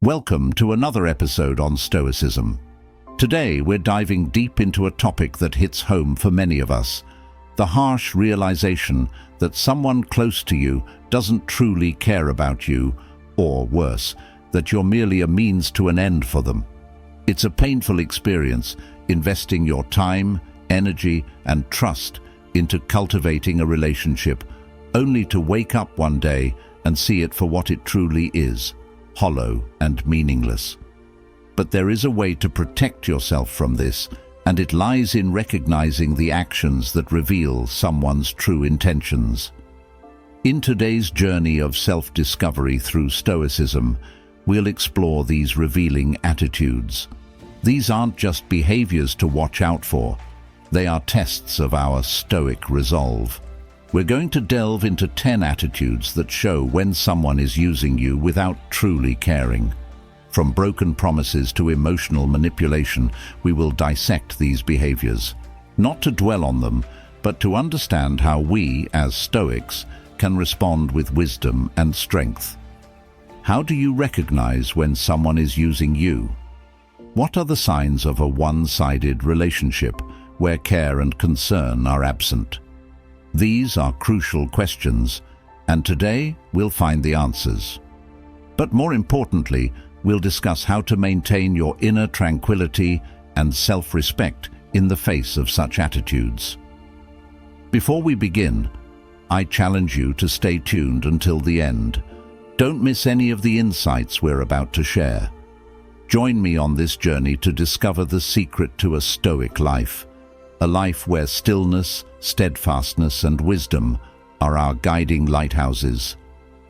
Welcome to another episode on Stoicism. Today we're diving deep into a topic that hits home for many of us, the harsh realization that someone close to you doesn't truly care about you, or worse, that you're merely a means to an end for them. It's a painful experience, investing your time, energy, and trust into cultivating a relationship, only to wake up one day and see it for what it truly is, hollow and meaningless. But there is a way to protect yourself from this, and it lies in recognizing the actions that reveal someone's true intentions. In today's journey of self-discovery through Stoicism, we'll explore these revealing attitudes. These aren't just behaviors to watch out for. They are tests of our Stoic resolve. We're going to delve into 10 attitudes that show when someone is using you without truly caring. From broken promises to emotional manipulation, we will dissect these behaviors, not to dwell on them, but to understand how we, as Stoics, can respond with wisdom and strength. How do you recognize when someone is using you? What are the signs of a one-sided relationship where care and concern are absent? These are crucial questions, and today we'll find the answers. But more importantly, we'll discuss how to maintain your inner tranquility and self-respect in the face of such attitudes. Before we begin, I challenge you to stay tuned until the end. Don't miss any of the insights we're about to share. Join me on this journey to discover the secret to a Stoic life, a life where stillness, steadfastness, and wisdom are our guiding lighthouses.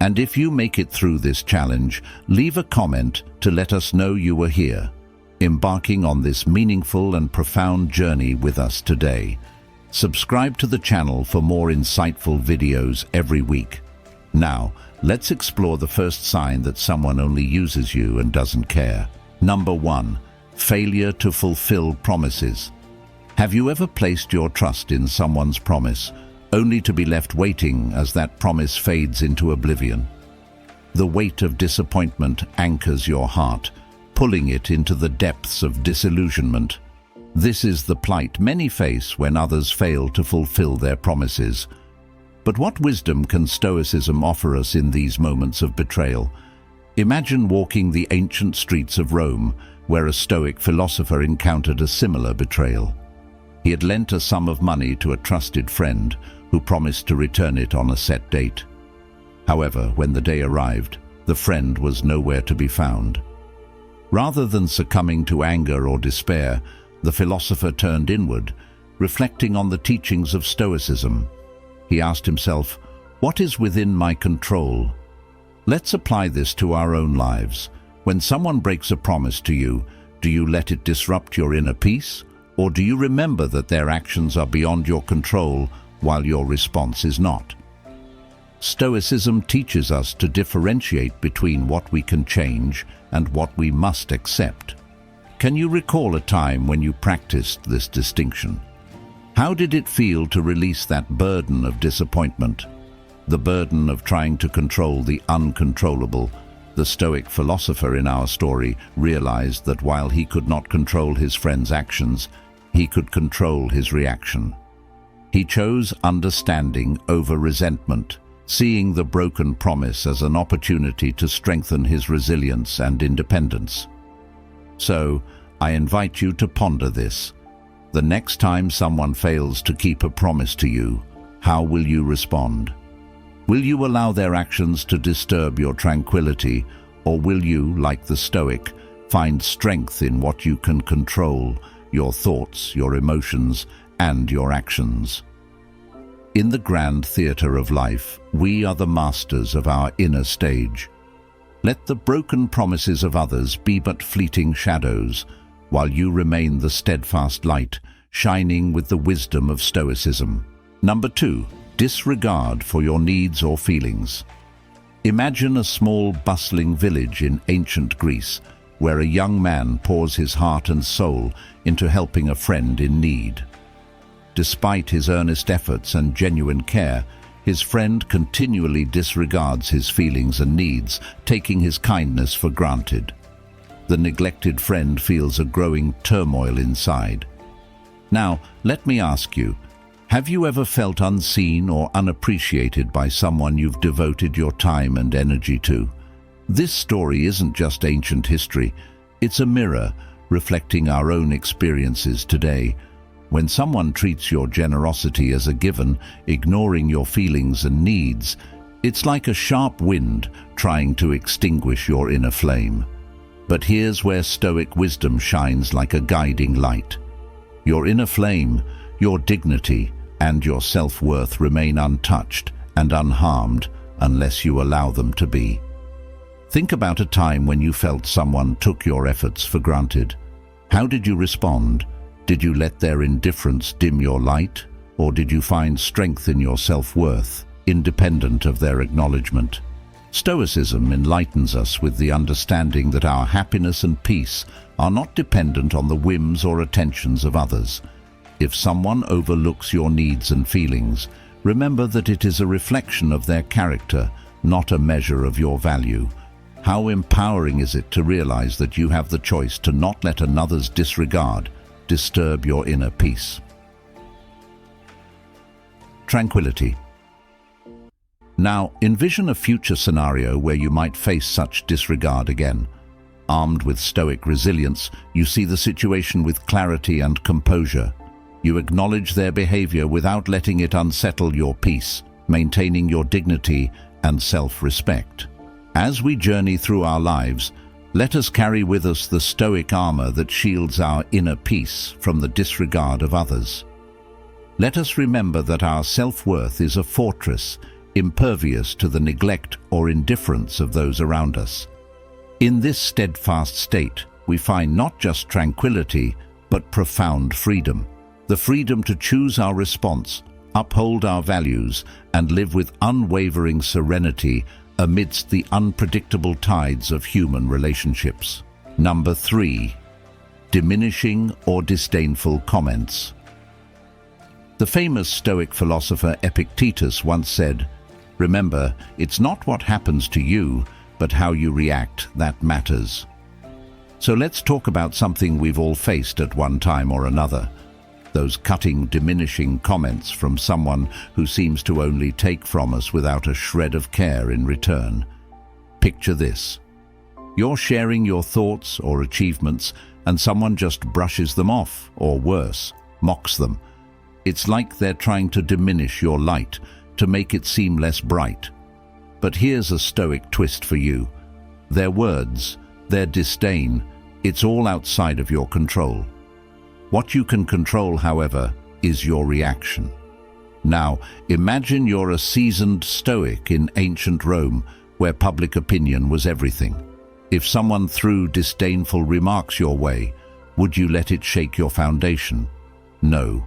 And if you make it through this challenge, leave a comment to let us know you were here, embarking on this meaningful and profound journey with us today. Subscribe to the channel for more insightful videos every week. Now, let's explore the first sign that someone only uses you and doesn't care. Number 1. Failure to fulfill promises. Have you ever placed your trust in someone's promise, only to be left waiting as that promise fades into oblivion? The weight of disappointment anchors your heart, pulling it into the depths of disillusionment. This is the plight many face when others fail to fulfill their promises. But what wisdom can Stoicism offer us in these moments of betrayal? Imagine walking the ancient streets of Rome, where a Stoic philosopher encountered a similar betrayal. He had lent a sum of money to a trusted friend who promised to return it on a set date. However, when the day arrived, the friend was nowhere to be found. Rather than succumbing to anger or despair, the philosopher turned inward, reflecting on the teachings of Stoicism. He asked himself, "What is within my control?" Let's apply this to our own lives. When someone breaks a promise to you, do you let it disrupt your inner peace? Or do you remember that their actions are beyond your control while your response is not? Stoicism teaches us to differentiate between what we can change and what we must accept. Can you recall a time when you practiced this distinction? How did it feel to release that burden of disappointment? The burden of trying to control the uncontrollable. The Stoic philosopher in our story realized that while he could not control his friend's actions, he could control his reaction. He chose understanding over resentment, seeing the broken promise as an opportunity to strengthen his resilience and independence. So, I invite you to ponder this. The next time someone fails to keep a promise to you, how will you respond? Will you allow their actions to disturb your tranquility, or will you, like the Stoic, find strength in what you can control, your thoughts, your emotions, and your actions? In the grand theater of life, we are the masters of our inner stage. Let the broken promises of others be but fleeting shadows, while you remain the steadfast light, shining with the wisdom of Stoicism. Number 2. Disregard for your needs or feelings. Imagine a small, bustling village in ancient Greece, where a young man pours his heart and soul into helping a friend in need. Despite his earnest efforts and genuine care, his friend continually disregards his feelings and needs, taking his kindness for granted. The neglected friend feels a growing turmoil inside. Now, let me ask you, have you ever felt unseen or unappreciated by someone you've devoted your time and energy to? This story isn't just ancient history, it's a mirror reflecting our own experiences today. When someone treats your generosity as a given, ignoring your feelings and needs, it's like a sharp wind trying to extinguish your inner flame. But here's where Stoic wisdom shines like a guiding light. Your inner flame, your dignity, and your self-worth remain untouched and unharmed unless you allow them to be. Think about a time when you felt someone took your efforts for granted. How did you respond? Did you let their indifference dim your light, or did you find strength in your self-worth, independent of their acknowledgement? Stoicism enlightens us with the understanding that our happiness and peace are not dependent on the whims or attentions of others. If someone overlooks your needs and feelings, remember that it is a reflection of their character, not a measure of your value. How empowering is it to realize that you have the choice to not let another's disregard disturb your inner peace? Tranquility. Now, envision a future scenario where you might face such disregard again. Armed with Stoic resilience, you see the situation with clarity and composure. You acknowledge their behavior without letting it unsettle your peace, maintaining your dignity and self-respect. As we journey through our lives, let us carry with us the Stoic armor that shields our inner peace from the disregard of others. Let us remember that our self-worth is a fortress, impervious to the neglect or indifference of those around us. In this steadfast state, we find not just tranquility, but profound freedom. The freedom to choose our response, uphold our values, and live with unwavering serenity amidst the unpredictable tides of human relationships. Number 3. Diminishing or disdainful comments. The famous Stoic philosopher Epictetus once said, "Remember, it's not what happens to you, but how you react that matters." So let's talk about something we've all faced at one time or another. Those cutting, diminishing comments from someone who seems to only take from us without a shred of care in return. Picture this. You're sharing your thoughts or achievements and someone just brushes them off, or worse, mocks them. It's like they're trying to diminish your light, to make it seem less bright. But here's a Stoic twist for you. Their words, their disdain, it's all outside of your control. What you can control, however, is your reaction. Now, imagine you're a seasoned Stoic in ancient Rome, where public opinion was everything. If someone threw disdainful remarks your way, would you let it shake your foundation? No.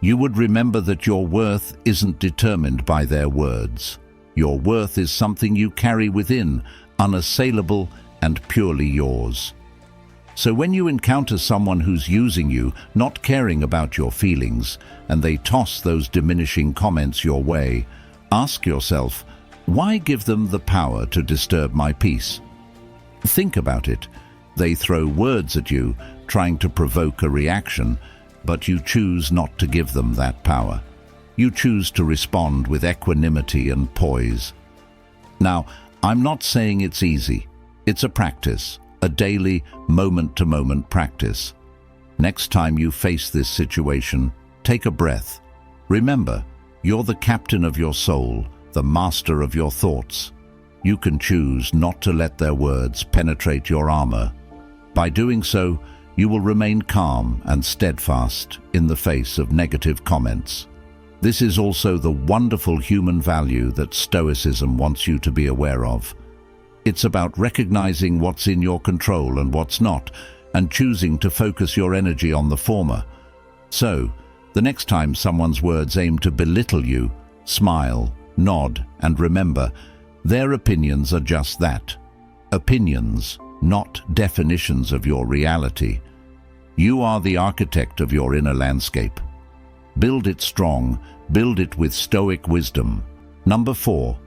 You would remember that your worth isn't determined by their words. Your worth is something you carry within, unassailable and purely yours. So when you encounter someone who's using you, not caring about your feelings, and they toss those diminishing comments your way, ask yourself, why give them the power to disturb my peace? Think about it. They throw words at you, trying to provoke a reaction, but you choose not to give them that power. You choose to respond with equanimity and poise. Now, I'm not saying it's easy. It's a practice, a daily, moment-to-moment practice. Next time you face this situation, take a breath. Remember, you're the captain of your soul, the master of your thoughts. You can choose not to let their words penetrate your armor. By doing so, you will remain calm and steadfast in the face of negative comments. This is also the wonderful human value that Stoicism wants you to be aware of. It's about recognizing what's in your control and what's not, and choosing to focus your energy on the former. So, the next time someone's words aim to belittle you, smile, nod, and remember, their opinions are just that. Opinions, not definitions of your reality. You are the architect of your inner landscape. Build it strong, build it with Stoic wisdom. Number 4.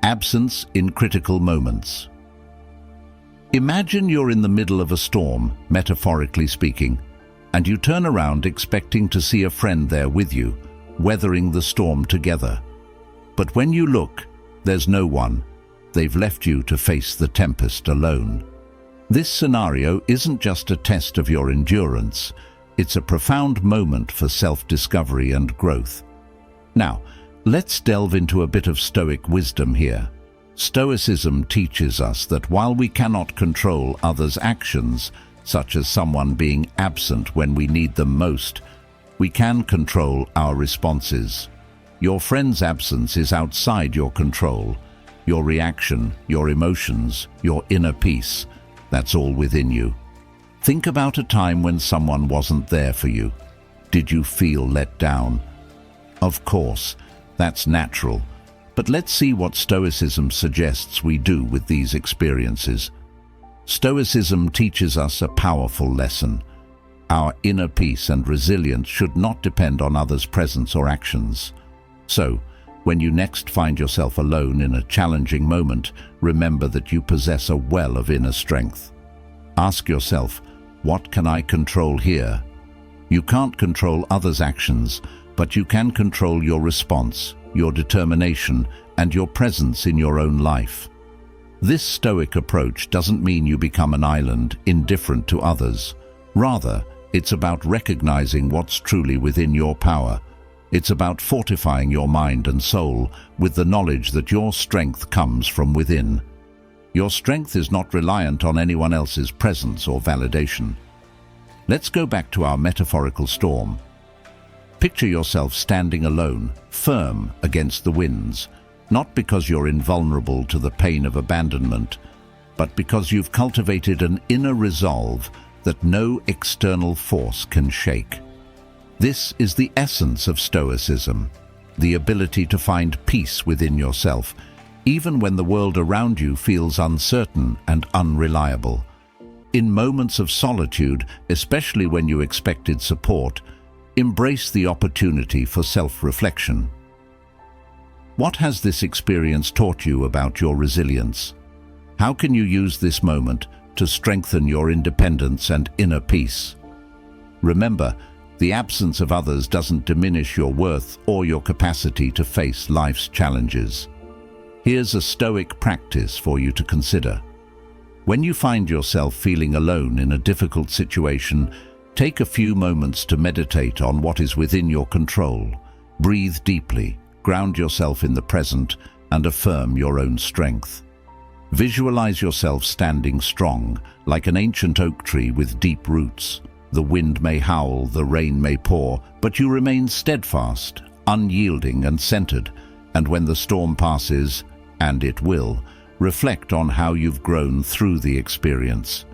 Absence in critical moments. Imagine you're in the middle of a storm, metaphorically speaking, and you turn around expecting to see a friend there with you, weathering the storm together. But when you look, there's no one. They've left you to face the tempest alone. This scenario isn't just a test of your endurance, it's a profound moment for self-discovery and growth. Now, let's delve into a bit of Stoic wisdom here. Stoicism teaches us that while we cannot control others' actions, such as someone being absent when we need them most, we can control our responses. Your friend's absence is outside your control. Your reaction, your emotions, your inner peace, that's all within you. Think about a time when someone wasn't there for you. Did you feel let down? Of course, that's natural. But let's see what Stoicism suggests we do with these experiences. Stoicism teaches us a powerful lesson. Our inner peace and resilience should not depend on others' presence or actions. So, when you next find yourself alone in a challenging moment, remember that you possess a well of inner strength. Ask yourself, what can I control here? You can't control others' actions, but you can control your response, your determination, and your presence in your own life. This Stoic approach doesn't mean you become an island, indifferent to others. Rather, it's about recognizing what's truly within your power. It's about fortifying your mind and soul with the knowledge that your strength comes from within. Your strength is not reliant on anyone else's presence or validation. Let's go back to our metaphorical storm. Picture yourself standing alone, firm against the winds, not because you're invulnerable to the pain of abandonment, but because you've cultivated an inner resolve that no external force can shake. This is the essence of Stoicism, the ability to find peace within yourself, even when the world around you feels uncertain and unreliable. In moments of solitude, especially when you expected support, embrace the opportunity for self-reflection. What has this experience taught you about your resilience? How can you use this moment to strengthen your independence and inner peace? Remember, the absence of others doesn't diminish your worth or your capacity to face life's challenges. Here's a Stoic practice for you to consider. When you find yourself feeling alone in a difficult situation, take a few moments to meditate on what is within your control. Breathe deeply, ground yourself in the present, and affirm your own strength. Visualize yourself standing strong, like an ancient oak tree with deep roots. The wind may howl, the rain may pour, but you remain steadfast, unyielding and centered. And when the storm passes, and it will, reflect on how you've grown through the experience.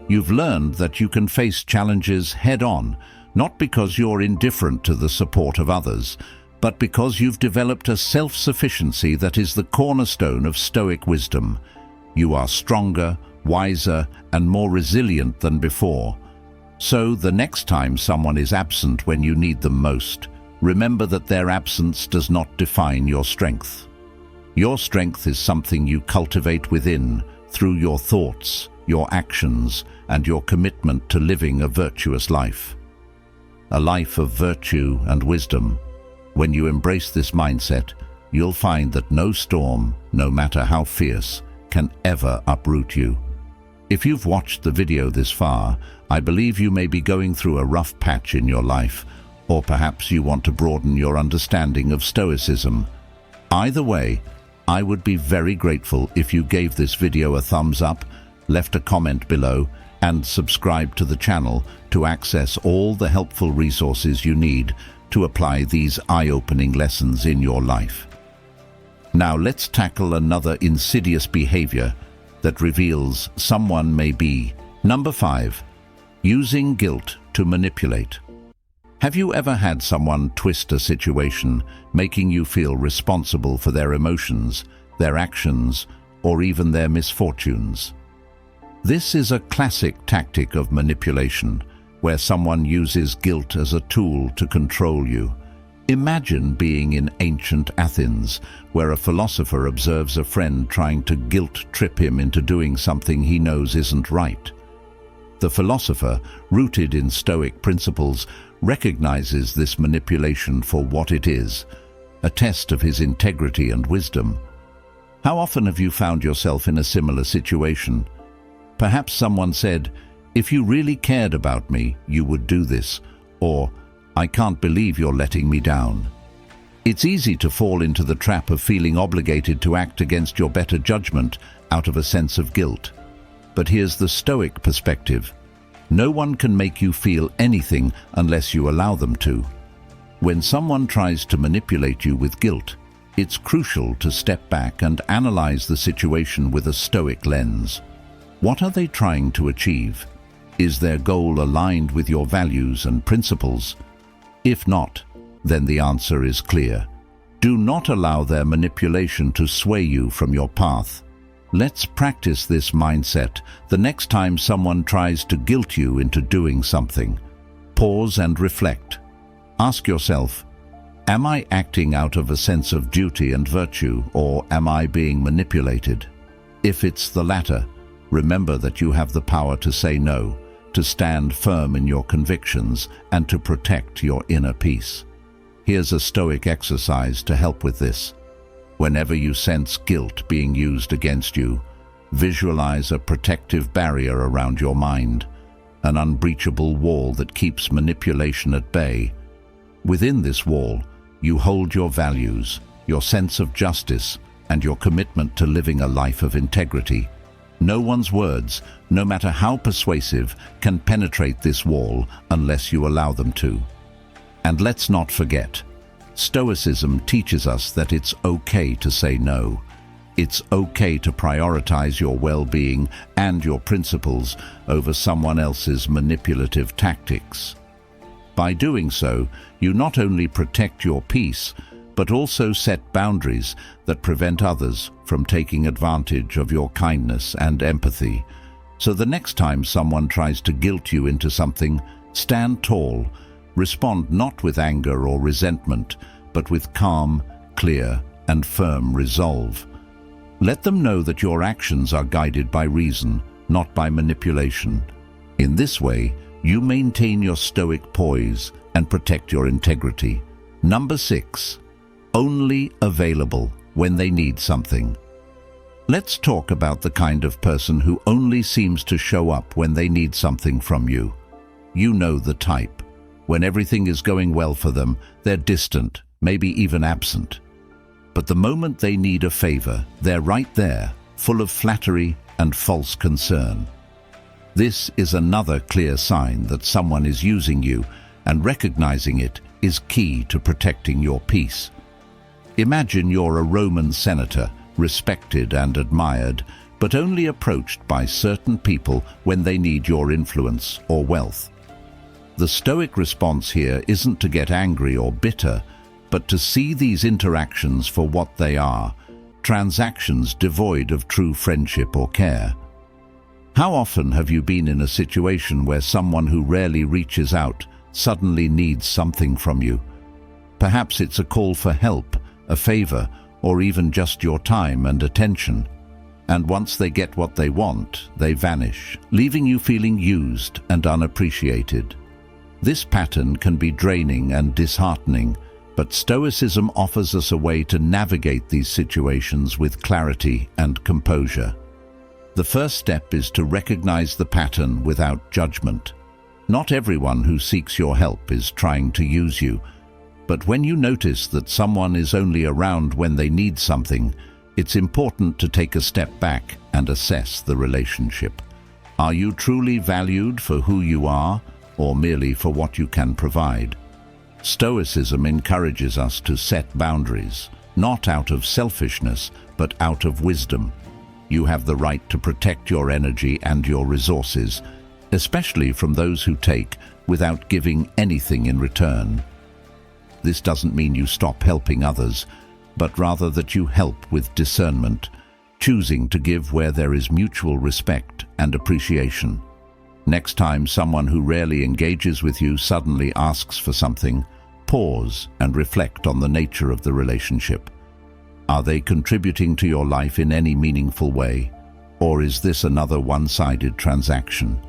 You've learned that you can face challenges head-on, not because you're indifferent to the support of others, but because you've developed a self-sufficiency that is the cornerstone of Stoic wisdom. You are stronger, wiser, and more resilient than before. So, the next time someone is absent when you need them most, remember that their absence does not define your strength. Your strength is something you cultivate within through your thoughts, your actions, and your commitment to living a virtuous life. A life of virtue and wisdom. When you embrace this mindset, you'll find that no storm, no matter how fierce, can ever uproot you. If you've watched the video this far, I believe you may be going through a rough patch in your life, or perhaps you want to broaden your understanding of Stoicism. Either way, I would be very grateful if you gave this video a thumbs up, left a comment below, and subscribe to the channel to access all the helpful resources you need to apply these eye-opening lessons in your life. Now let's tackle another insidious behavior that reveals someone may be. Number 5. Using guilt to manipulate. Have you ever had someone twist a situation, making you feel responsible for their emotions, their actions, or even their misfortunes? This is a classic tactic of manipulation, where someone uses guilt as a tool to control you. Imagine being in ancient Athens, where a philosopher observes a friend trying to guilt-trip him into doing something he knows isn't right. The philosopher, rooted in Stoic principles, recognizes this manipulation for what it is, a test of his integrity and wisdom. How often have you found yourself in a similar situation? Perhaps someone said, "If you really cared about me, you would do this," or "I can't believe you're letting me down." It's easy to fall into the trap of feeling obligated to act against your better judgment out of a sense of guilt. But here's the Stoic perspective. No one can make you feel anything unless you allow them to. When someone tries to manipulate you with guilt, it's crucial to step back and analyze the situation with a Stoic lens. What are they trying to achieve? Is their goal aligned with your values and principles? If not, then the answer is clear. Do not allow their manipulation to sway you from your path. Let's practice this mindset the next time someone tries to guilt you into doing something. Pause and reflect. Ask yourself, am I acting out of a sense of duty and virtue, or am I being manipulated? If it's the latter, remember that you have the power to say no, to stand firm in your convictions, and to protect your inner peace. Here's a Stoic exercise to help with this. Whenever you sense guilt being used against you, visualize a protective barrier around your mind, an unbreachable wall that keeps manipulation at bay. Within this wall, you hold your values, your sense of justice, and your commitment to living a life of integrity. No one's words, no matter how persuasive, can penetrate this wall unless you allow them to. And let's not forget, Stoicism teaches us that it's okay to say no. It's okay to prioritize your well-being and your principles over someone else's manipulative tactics. By doing so, you not only protect your peace, but also set boundaries that prevent others from taking advantage of your kindness and empathy. So the next time someone tries to guilt you into something, stand tall. Respond not with anger or resentment, but with calm, clear, and firm resolve. Let them know that your actions are guided by reason, not by manipulation. In this way, you maintain your Stoic poise and protect your integrity. Number 6. Only available when they need something. Let's talk about the kind of person who only seems to show up when they need something from you. You know the type. When everything is going well for them, they're distant, maybe even absent. But the moment they need a favor, they're right there, full of flattery and false concern. This is another clear sign that someone is using you, and recognizing it is key to protecting your peace. Imagine you're a Roman senator, respected and admired, but only approached by certain people when they need your influence or wealth. The Stoic response here isn't to get angry or bitter, but to see these interactions for what they are, transactions devoid of true friendship or care. How often have you been in a situation where someone who rarely reaches out suddenly needs something from you? Perhaps it's a call for help, a favor, or even just your time and attention. And once they get what they want, they vanish, leaving you feeling used and unappreciated. This pattern can be draining and disheartening, but Stoicism offers us a way to navigate these situations with clarity and composure. The first step is to recognize the pattern without judgment. Not everyone who seeks your help is trying to use you, but when you notice that someone is only around when they need something, it's important to take a step back and assess the relationship. Are you truly valued for who you are, or merely for what you can provide? Stoicism encourages us to set boundaries, not out of selfishness, but out of wisdom. You have the right to protect your energy and your resources, especially from those who take without giving anything in return. This doesn't mean you stop helping others, but rather that you help with discernment, choosing to give where there is mutual respect and appreciation. Next time someone who rarely engages with you suddenly asks for something, pause and reflect on the nature of the relationship. Are they contributing to your life in any meaningful way, or is this another one-sided transaction?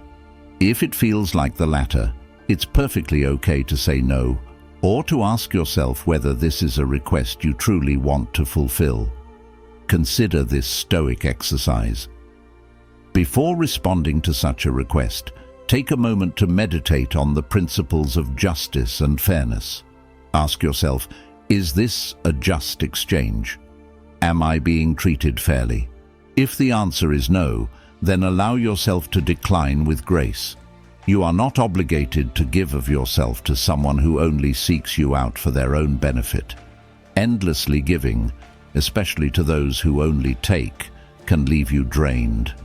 If it feels like the latter, it's perfectly okay to say no, or to ask yourself whether this is a request you truly want to fulfill. Consider this Stoic exercise. Before responding to such a request, take a moment to meditate on the principles of justice and fairness. Ask yourself, is this a just exchange? Am I being treated fairly? If the answer is no, then allow yourself to decline with grace. You are not obligated to give of yourself to someone who only seeks you out for their own benefit. Endlessly giving, especially to those who only take, can leave you drained.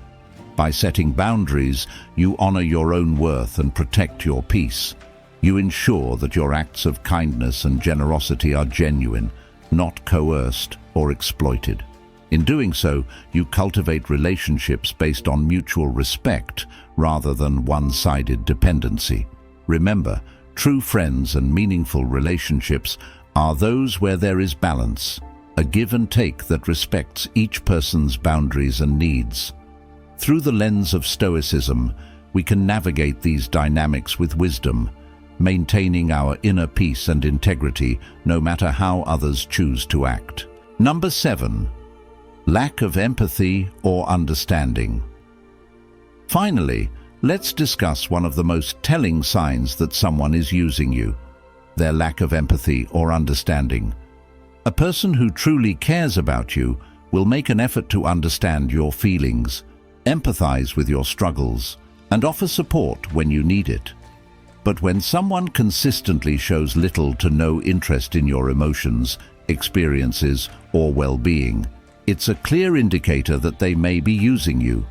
By setting boundaries, you honor your own worth and protect your peace. You ensure that your acts of kindness and generosity are genuine, not coerced or exploited. In doing so, you cultivate relationships based on mutual respect rather than one-sided dependency. Remember, true friends and meaningful relationships are those where there is balance, a give and take that respects each person's boundaries and needs. Through the lens of Stoicism, we can navigate these dynamics with wisdom, maintaining our inner peace and integrity no matter how others choose to act. Number 7. Lack of empathy or understanding. Finally, let's discuss one of the most telling signs that someone is using you: their lack of empathy or understanding. A person who truly cares about you will make an effort to understand your feelings, empathize with your struggles, and offer support when you need it. But when someone consistently shows little to no interest in your emotions, experiences, or well-being, it's a clear indicator that they may be using you.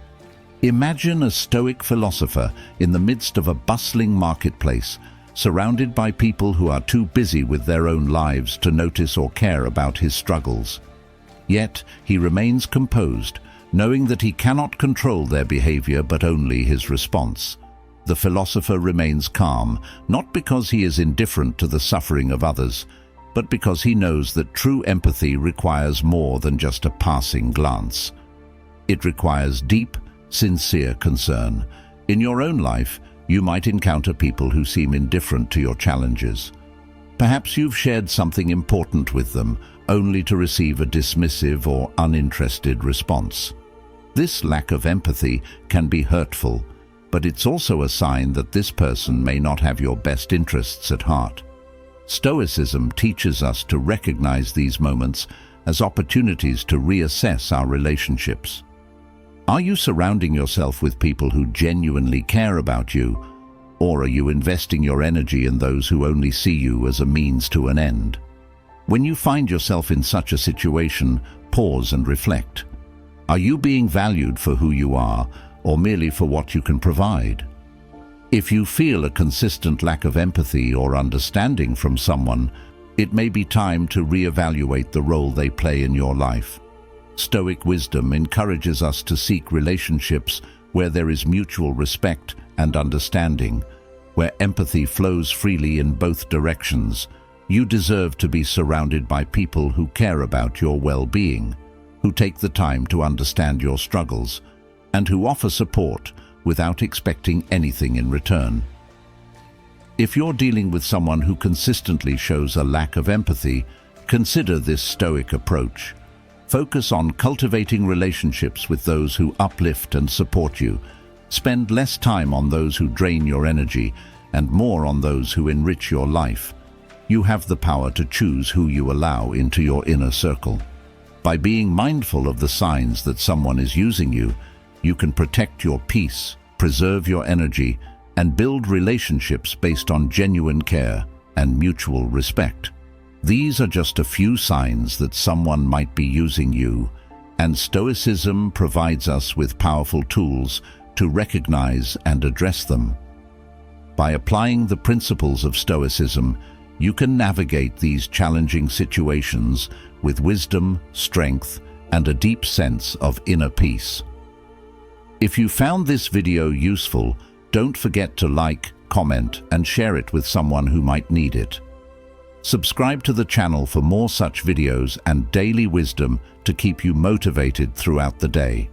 Imagine a Stoic philosopher in the midst of a bustling marketplace, surrounded by people who are too busy with their own lives to notice or care about his struggles. Yet, he remains composed, knowing that he cannot control their behavior but only his response. The philosopher remains calm, not because he is indifferent to the suffering of others, but because he knows that true empathy requires more than just a passing glance. It requires deep, sincere concern. In your own life, you might encounter people who seem indifferent to your challenges. Perhaps you've shared something important with them, only to receive a dismissive or uninterested response. This lack of empathy can be hurtful, but it's also a sign that this person may not have your best interests at heart. Stoicism teaches us to recognize these moments as opportunities to reassess our relationships. Are you surrounding yourself with people who genuinely care about you, or are you investing your energy in those who only see you as a means to an end? When you find yourself in such a situation, pause and reflect. Are you being valued for who you are, or merely for what you can provide? If you feel a consistent lack of empathy or understanding from someone, it may be time to reevaluate the role they play in your life. Stoic wisdom encourages us to seek relationships where there is mutual respect and understanding, where empathy flows freely in both directions. You deserve to be surrounded by people who care about your well-being, who take the time to understand your struggles, and who offer support without expecting anything in return. If you're dealing with someone who consistently shows a lack of empathy, consider this Stoic approach. Focus on cultivating relationships with those who uplift and support you. Spend less time on those who drain your energy and more on those who enrich your life. You have the power to choose who you allow into your inner circle. By being mindful of the signs that someone is using you, you can protect your peace, preserve your energy, and build relationships based on genuine care and mutual respect. These are just a few signs that someone might be using you, and Stoicism provides us with powerful tools to recognize and address them. By applying the principles of Stoicism, you can navigate these challenging situations with wisdom, strength, and a deep sense of inner peace. If you found this video useful, don't forget to like, comment, and share it with someone who might need it. Subscribe to the channel for more such videos and daily wisdom to keep you motivated throughout the day.